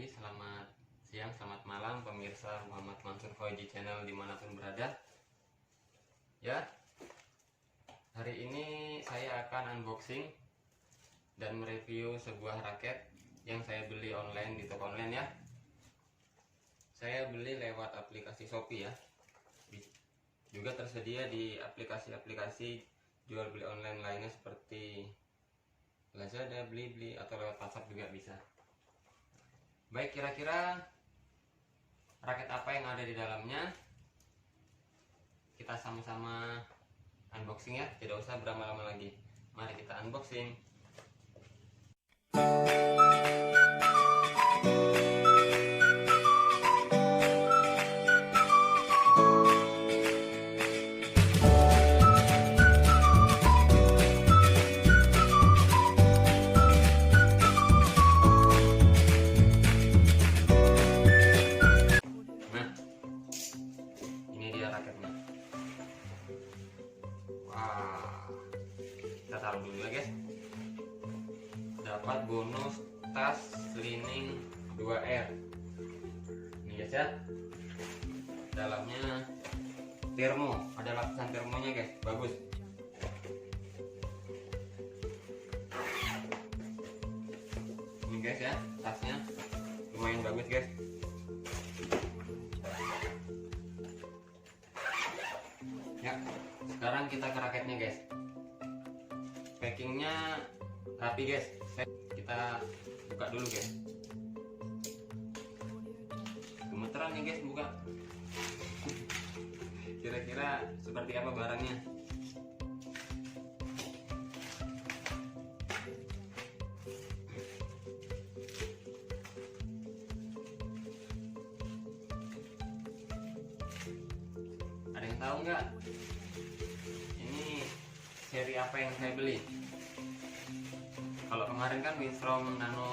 pagi, selamat siang, selamat malam pemirsa Muhammad Mansur Fauji channel dimanapun berada. Ya, hari ini saya akan unboxing dan mereview sebuah raket yang saya beli online di toko online ya. Saya beli lewat aplikasi Shopee ya. Juga tersedia di aplikasi-aplikasi jual beli online lainnya seperti Lazada, Blibli, atau lewat WhatsApp juga bisa. Baik, kira-kira raket apa yang ada di dalamnya? Kita sama-sama unboxing ya, tidak usah berlama-lama lagi. Mari kita unboxing. Raketnya. Wah, kita taruh dulu ya guys. Dapat bonus tas cleaning 2R. Ini guys ya. Dalamnya termo, ada lapisan termonya guys, bagus. Ini guys ya, tasnya lumayan bagus guys. Ya, sekarang kita ke raketnya guys. Packingnya rapi guys. Kita buka dulu guys. Gemeteran nih guys buka. Kira-kira seperti apa barangnya? Ada yang tahu nggak? Ini seri apa yang saya beli? Kalau kemarin kan Winstrom Nano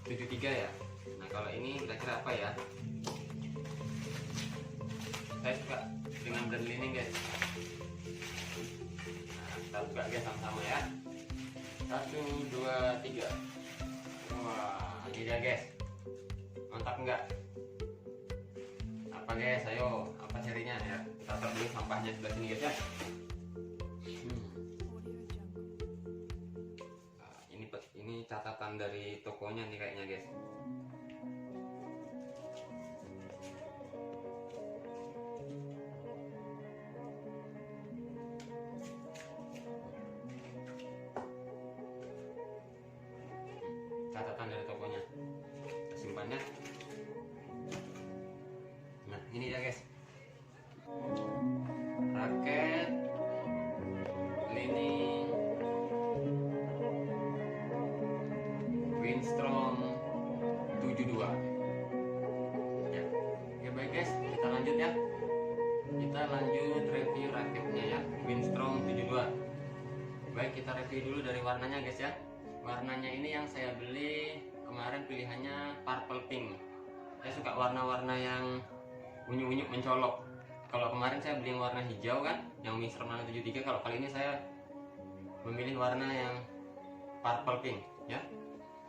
73 ya. Nah kalau ini kira-kira apa ya? Saya suka dengan brand ini guys. Nah, kita buka guys sama-sama ya. 1, 2, 3. Wah, ini dia guys. Mantap nggak? Apa guys? Ayo, apa serinya ya? Kita taruh dulu sampahnya sebelah sini guys ya. Nah, ini catatan dari tokonya nih kayaknya guys. Catatan dari tokonya. Kita simpannya. Nah, ini dia guys. Raket cleaning Winstrom 72 ya. Oke baik guys, kita lanjut ya. Kita lanjut review raketnya ya, Winstrom 72. Baik, kita review dulu dari warnanya guys ya. Warnanya ini yang saya beli kemarin pilihannya purple pink. Saya suka warna-warna yang unyu-unyu mencolok. Kalau kemarin saya beli yang warna hijau kan, yang Winstrom Nano 73. Kalau kali ini saya memilih warna yang purple pink ya.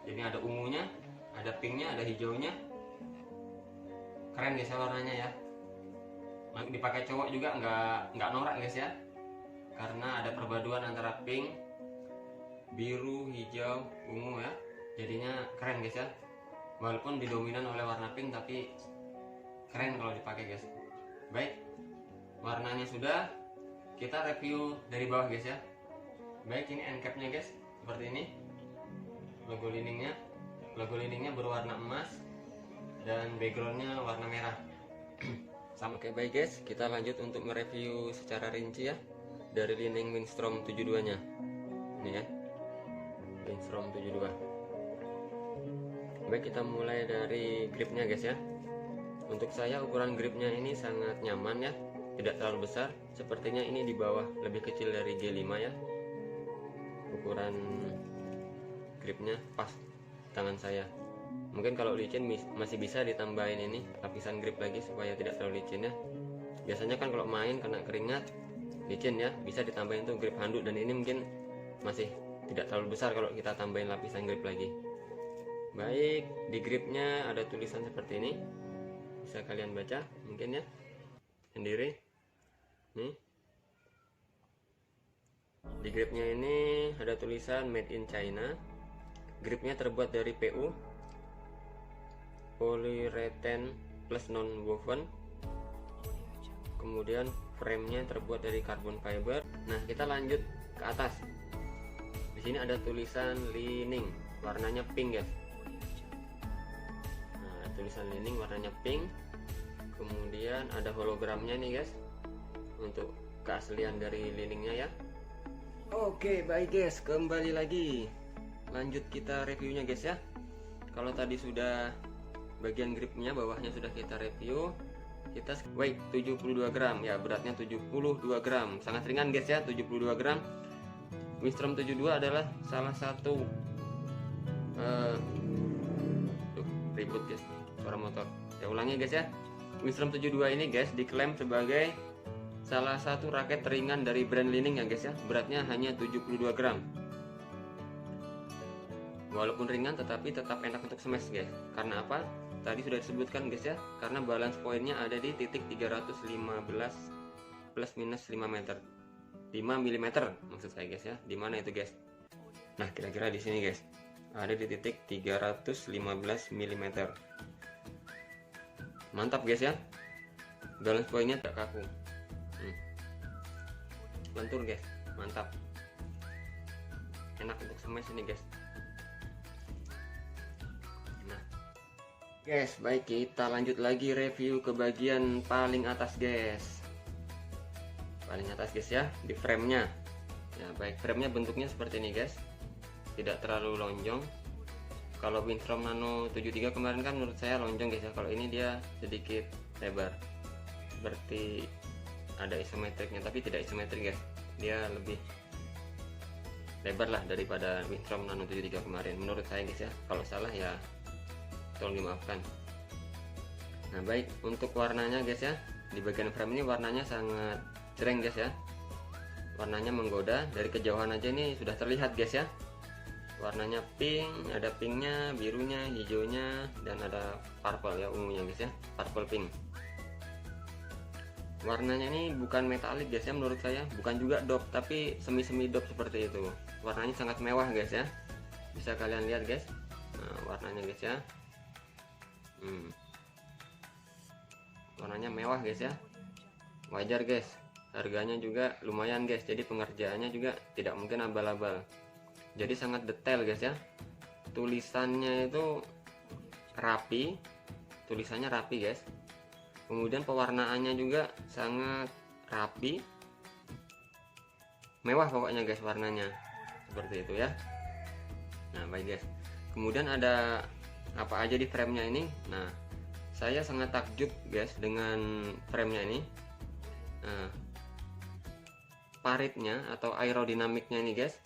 Jadi ada ungunya, ada pinknya, ada hijaunya. Keren guys ya warnanya ya. Dipakai cowok juga nggak norak guys ya. Karena ada perpaduan antara pink, biru, hijau, ungu ya. Jadinya keren guys ya. Walaupun didominan oleh warna pink tapi keren kalau dipakai guys. Baik, warnanya sudah, kita review dari bawah guys ya. Baik, ini end capnya guys, seperti ini. Logo liningnya berwarna emas dan backgroundnya warna merah. Sama. Oke baik guys, kita lanjut untuk mereview secara rinci ya dari lining Winstrom 72 nya. Ini ya, Winstrom 72. Baik, kita mulai dari gripnya guys ya. Untuk saya ukuran gripnya ini sangat nyaman ya, tidak terlalu besar. Sepertinya ini di bawah, lebih kecil dari G5 ya. Ukuran gripnya pas tangan saya. Mungkin kalau licin masih bisa ditambahin ini lapisan grip lagi supaya tidak terlalu licin ya. Biasanya kan kalau main kena keringat licin ya, bisa ditambahin tuh grip handuk, dan ini mungkin masih tidak terlalu besar kalau kita tambahin lapisan grip lagi. Baik, di gripnya ada tulisan seperti ini, bisa kalian baca mungkin ya sendiri nih. Di gripnya ini ada tulisan made in China. Gripnya terbuat dari PU, polyurethane plus non-woven. Kemudian framenya terbuat dari carbon fiber. Nah, kita lanjut ke atas. Di sini ada tulisan Li-Ning, warnanya pink guys. Nah, tulisan Li-Ning warnanya pink. Kemudian ada hologramnya nih guys, untuk keaslian dari Li-Ningnya ya. Oke, baik guys, kembali lagi. Lanjut kita reviewnya guys ya. Kalau tadi sudah bagian gripnya, bawahnya sudah kita review. Kita weight 72 gram ya, beratnya 72 gram, sangat ringan guys ya, 72 gram. Winstrom 72 adalah salah satu ribut guys, suara motor. Ya ulangi guys ya. Winstrom 72 ini guys diklaim sebagai salah satu raket ringan dari brand Li-Ning ya guys ya. Beratnya hanya 72 gram. Walaupun ringan tetapi tetap enak untuk smash guys. Karena apa? Tadi sudah disebutkan guys ya, karena balance pointnya ada di titik 315 plus minus 5 meter, 5 mm maksud saya guys ya. Di mana itu guys? Nah, kira-kira di sini guys, ada di titik 315 mm. Mantap guys ya, balance pointnya tidak kaku. Lentur guys, mantap, enak untuk smash ini guys. Guys, baik, kita lanjut lagi review ke bagian paling atas guys. Paling atas guys ya, di framenya. Ya baik, framenya bentuknya seperti ini guys, tidak terlalu lonjong. Kalau Winstrom Nano 73 kemarin kan menurut saya lonjong guys ya. Kalau ini dia sedikit lebar, seperti ada isometriknya, tapi tidak isometrik guys. Dia lebih lebar lah daripada Winstrom Nano 73 kemarin menurut saya guys ya. Kalau salah ya tolong dimaafkan. Nah baik, untuk warnanya guys ya, di bagian frame ini warnanya sangat cereng guys ya, warnanya menggoda. Dari kejauhan aja ini sudah terlihat guys ya, warnanya pink, ada pinknya, birunya, hijaunya, dan ada purple ya, ungunya guys ya, purple pink. Warnanya ini bukan metalik guys ya, menurut saya bukan juga dop, tapi semi-semi dop seperti itu. Warnanya sangat mewah guys ya, bisa kalian lihat guys. Nah, warnanya guys ya, warnanya mewah guys ya, wajar guys. Harganya juga lumayan guys, jadi pengerjaannya juga tidak mungkin abal-abal, jadi sangat detail guys ya. Tulisannya itu rapi, tulisannya rapi guys. Kemudian pewarnaannya juga sangat rapi, mewah pokoknya guys, warnanya seperti itu ya. Nah baik guys, kemudian ada apa aja di framenya ini. Nah, saya sangat takjub guys dengan framenya ini. Nah, paritnya atau aerodinamiknya ini guys,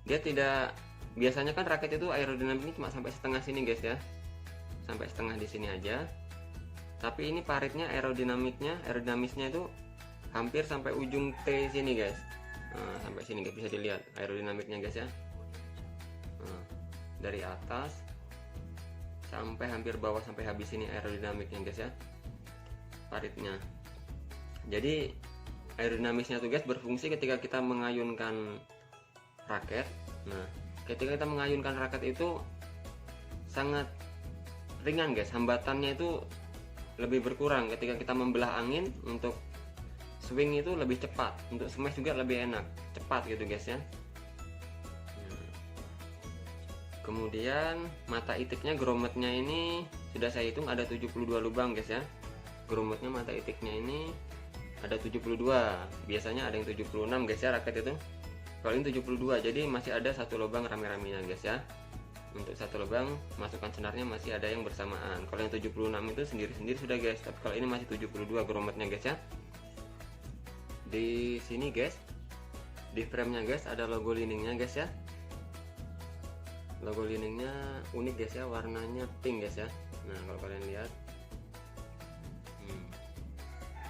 dia tidak, biasanya kan raket itu aerodinamiknya cuma sampai setengah sini guys ya, sampai setengah di sini aja. Tapi ini paritnya aerodinamisnya itu hampir sampai ujung T sini guys. Nah, sampai sini guys, bisa dilihat aerodinamiknya guys ya. Nah, dari atas sampai hampir bawah, sampai habis ini aerodinamiknya guys ya, paritnya. Jadi aerodinamisnya tuh guys berfungsi ketika kita mengayunkan raket. Nah, ketika kita mengayunkan raket itu sangat ringan guys, hambatannya itu lebih berkurang. Ketika kita membelah angin, untuk swing itu lebih cepat, untuk smash juga lebih enak, cepat gitu guys ya. Kemudian mata itiknya, grometnya ini sudah saya hitung ada 72 lubang guys ya. Grometnya, mata itiknya ini ada 72. Biasanya ada yang 76 guys ya raket itu. Kalau ini 72, jadi masih ada satu lubang rame-ramenya guys ya. Untuk satu lubang masukkan senarnya masih ada yang bersamaan. Kalau yang 76 itu sendiri-sendiri sudah guys. Tapi kalau ini masih 72 grometnya guys ya. Di sini guys, di framenya guys ada logo Li-Ningnya guys ya. Logo Li-Ningnya unik guys ya, warnanya pink guys ya. Nah kalau kalian lihat,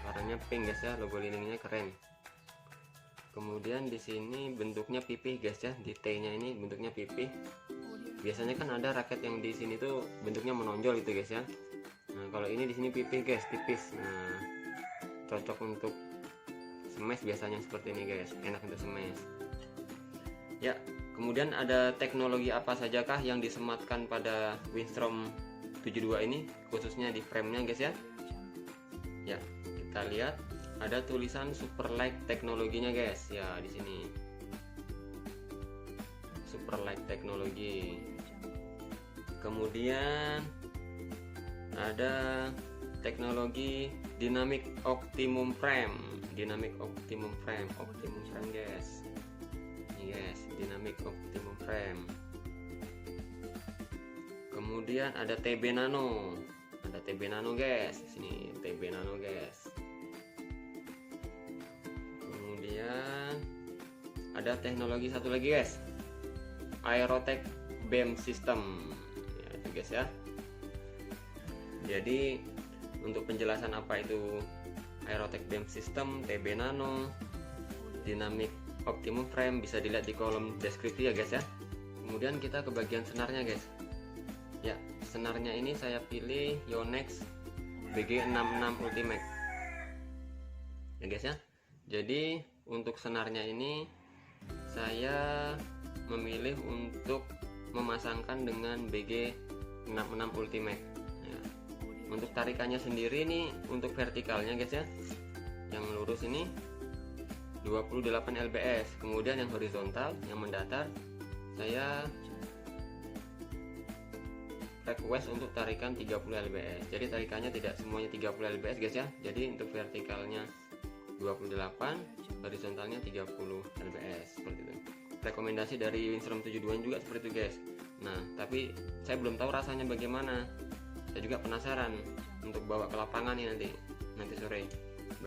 warnanya pink guys ya, logo Li-Ningnya keren. Kemudian di sini bentuknya pipih guys ya, di T-nya ini bentuknya pipih. Biasanya kan ada raket yang di sini tuh bentuknya menonjol gitu guys ya. Nah kalau ini di sini pipih guys, tipis. Nah cocok untuk smash biasanya seperti ini guys, enak untuk smash. Ya, kemudian ada teknologi apa sajakah yang disematkan pada Winstrom 72 ini, khususnya di frame-nya guys ya. Ya, kita lihat ada tulisan Superlight teknologinya guys. Ya, di sini. Superlight teknologi. Kemudian ada teknologi Dynamic Optimum Frame. Dynamic Optimum Frame guys. Ini guys, Dynamic Optimum Frame. Kemudian ada TB Nano. Ada TB Nano guys. Sini TB Nano guys. Kemudian ada teknologi satu lagi guys, Aerotech Beam System. Ya, itu guys ya. Jadi untuk penjelasan apa itu Aerotech Beam System, TB Nano, Dynamic Optimum Frame bisa dilihat di kolom deskripsi ya guys ya. Kemudian kita ke bagian senarnya guys. Ya, senarnya ini saya pilih Yonex BG66 Ultimate. Ya guys ya. Jadi untuk senarnya ini saya memilih untuk memasangkan dengan BG66 Ultimate. Ya. Untuk tarikannya sendiri nih, untuk vertikalnya guys ya, yang lurus ini 28 lbs, kemudian yang horizontal, yang mendatar, saya request untuk tarikan 30 lbs. Jadi tarikannya tidak semuanya 30 lbs guys ya. Jadi untuk vertikalnya 28, horizontalnya 30 lbs seperti itu. Rekomendasi dari Winstrom 72 juga seperti itu guys. Nah, tapi saya belum tahu rasanya bagaimana. Saya juga penasaran untuk bawa ke lapangan nih nanti sore.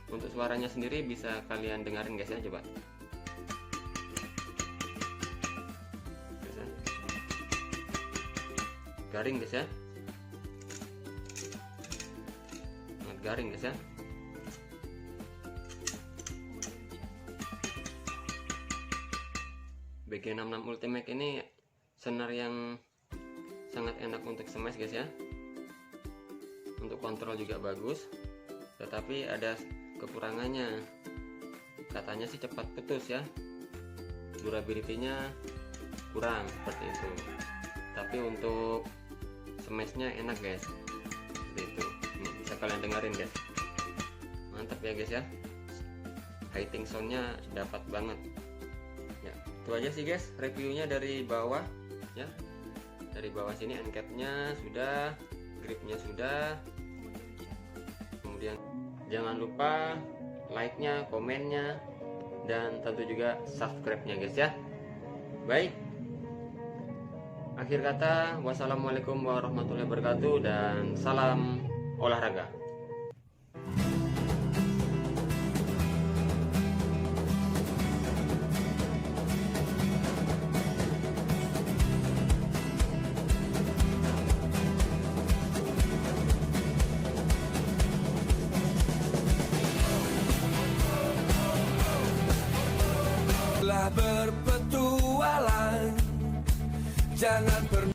Untuk suaranya sendiri bisa kalian dengarin guys ya, coba. Garing guys ya. Sangat garing guys ya. BG66 Ultimate ini senar yang sangat enak untuk smash guys ya. Untuk kontrol juga bagus, tetapi ada kekurangannya. Katanya sih cepat putus ya, durability-nya kurang seperti itu. Tapi untuk smashnya enak guys, seperti itu. Ini bisa kalian dengerin guys, mantap ya guys ya. Highting soundnya dapat banget. Ya, itu aja sih guys reviewnya dari bawah ya. Dari bawah sini end cap-nya sudah, gripnya sudah. Kemudian jangan lupa like-nya, komennya, dan tentu juga subscribe-nya guys ya. Baik, akhir kata wassalamualaikum warahmatullahi wabarakatuh dan salam olahraga. Berpetualang, jangan pernah